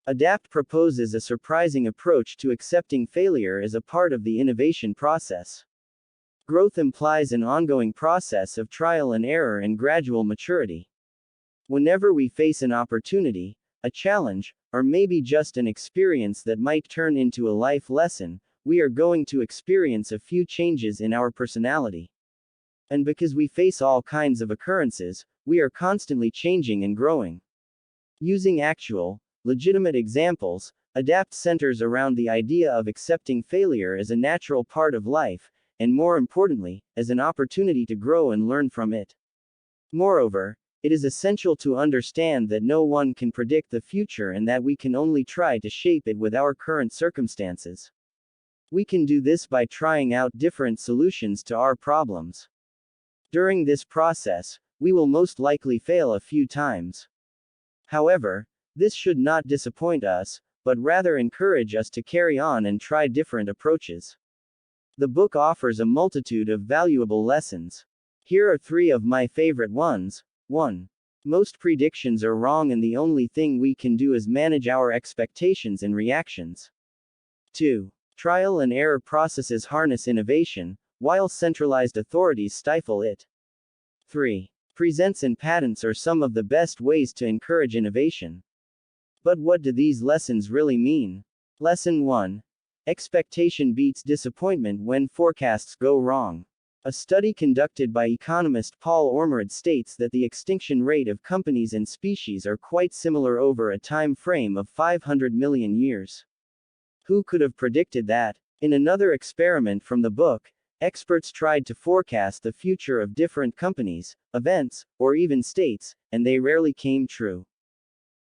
ADAPT proposes a surprising approach to accepting failure as a part of the innovation process. Growth implies an ongoing process of trial and error and gradual maturity. Whenever we face an opportunity, a challenge, or maybe just an experience that might turn into a life lesson, we are going to experience a few changes in our personality. And because we face all kinds of occurrences, we are constantly changing and growing. Using actual, legitimate examples, ADAPT centers around the idea of accepting failure as a natural part of life, and more importantly, as an opportunity to grow and learn from it. Moreover, it is essential to understand that no one can predict the future and that we can only try to shape it with our current circumstances. We can do this by trying out different solutions to our problems. During this process, we will most likely fail a few times. However, this should not disappoint us, but rather encourage us to carry on and try different approaches. The book offers a multitude of valuable lessons. Here are 3 of my favorite ones. 1. Most predictions are wrong and the only thing we can do is manage our expectations and reactions. 2. Trial and error processes harness innovation, while centralized authorities stifle it. 3. Presents and patents are some of the best ways to encourage innovation. But what do these lessons really mean? Lesson 1. Expectation beats disappointment when forecasts go wrong. A study conducted by economist Paul Ormerod states that the extinction rate of companies and species are quite similar over a time frame of 500 million years. Who could have predicted that? In another experiment from the book, experts tried to forecast the future of different companies, events, or even states, and they rarely came true.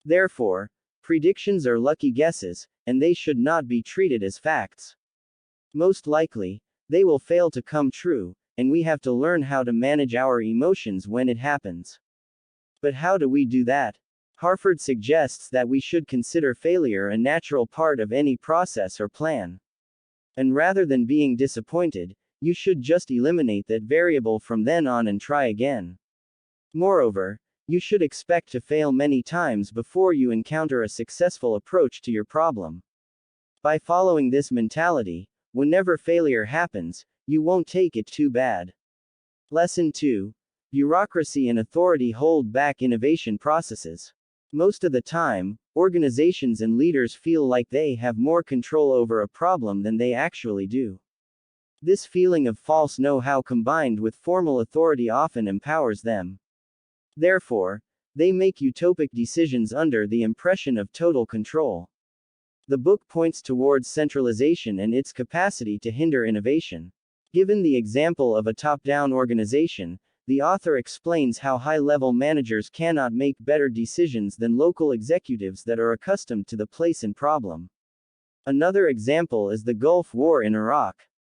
Therefore, predictions are lucky guesses, and they should not be treated as facts. Most likely, they will fail to come true, and we have to learn how to manage our emotions when it happens. But how do we do that? Harford suggests that we should consider failure a natural part of any process or plan. And rather than being disappointed, you should just eliminate that variable from then on and try again. Moreover, you should expect to fail many times before you encounter a successful approach to your problem. By following this mentality, whenever failure happens, you won't take it too bad. Lesson 2. Bureaucracy and authority hold back innovation processes. Most of the time, organizations and leaders feel like they have more control over a problem than they actually do. This feeling of false know-how combined with formal authority often empowers them. Therefore, they make utopic decisions under the impression of total control. The book points towards centralization and its capacity to hinder innovation. Given the example of a top-down organization, the author explains how high-level managers cannot make better decisions than local executives that are accustomed to the place and problem. Another example is the Gulf War in Iraq.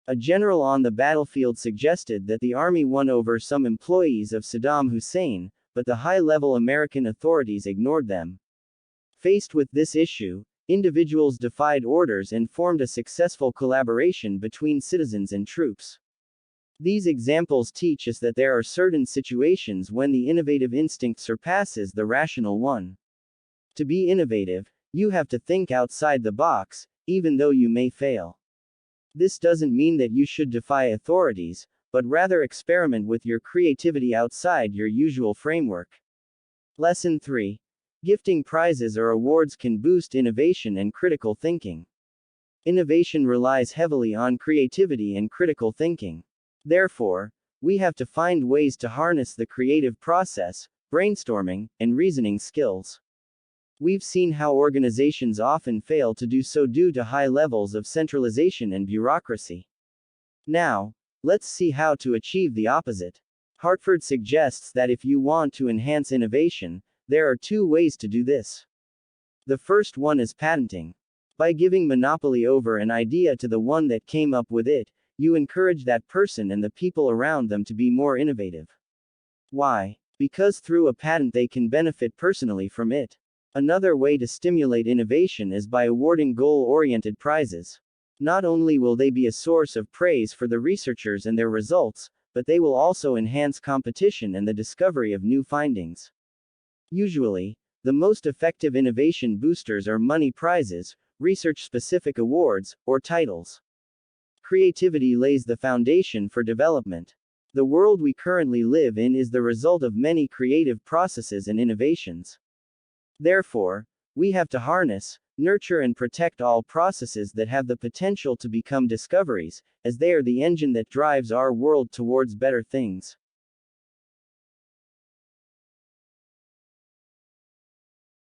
A general on the battlefield suggested that the army won over some employees of Saddam Hussein, but the high-level American authorities ignored them. Faced with this issue, individuals defied orders and formed a successful collaboration between citizens and troops. These examples teach us that there are certain situations when the innovative instinct surpasses the rational one. To be innovative, you have to think outside the box, even though you may fail. This doesn't mean that you should defy authorities, but rather experiment with your creativity outside your usual framework. Lesson 3. Gifting prizes or awards can boost innovation and critical thinking. Innovation relies heavily on creativity and critical thinking. Therefore, we have to find ways to harness the creative process, brainstorming, and reasoning skills. We've seen how organizations often fail to do so due to high levels of centralization and bureaucracy. Now, let's see how to achieve the opposite. Harford suggests that if you want to enhance innovation, there are 2 ways to do this. The first one is patenting. By giving monopoly over an idea to the one that came up with it, you encourage that person and the people around them to be more innovative. Why? Because through a patent they can benefit personally from it. Another way to stimulate innovation is by awarding goal-oriented prizes. Not only will they be a source of praise for the researchers and their results, but they will also enhance competition and the discovery of new findings. Usually, The most effective innovation boosters are money prizes, research-specific awards, or titles. Creativity lays the foundation for development. The world we currently live in is the result of many creative processes and innovations. Therefore, we have to harness, nurture, and protect all processes that have the potential to become discoveries, as they are the engine that drives our world towards better things.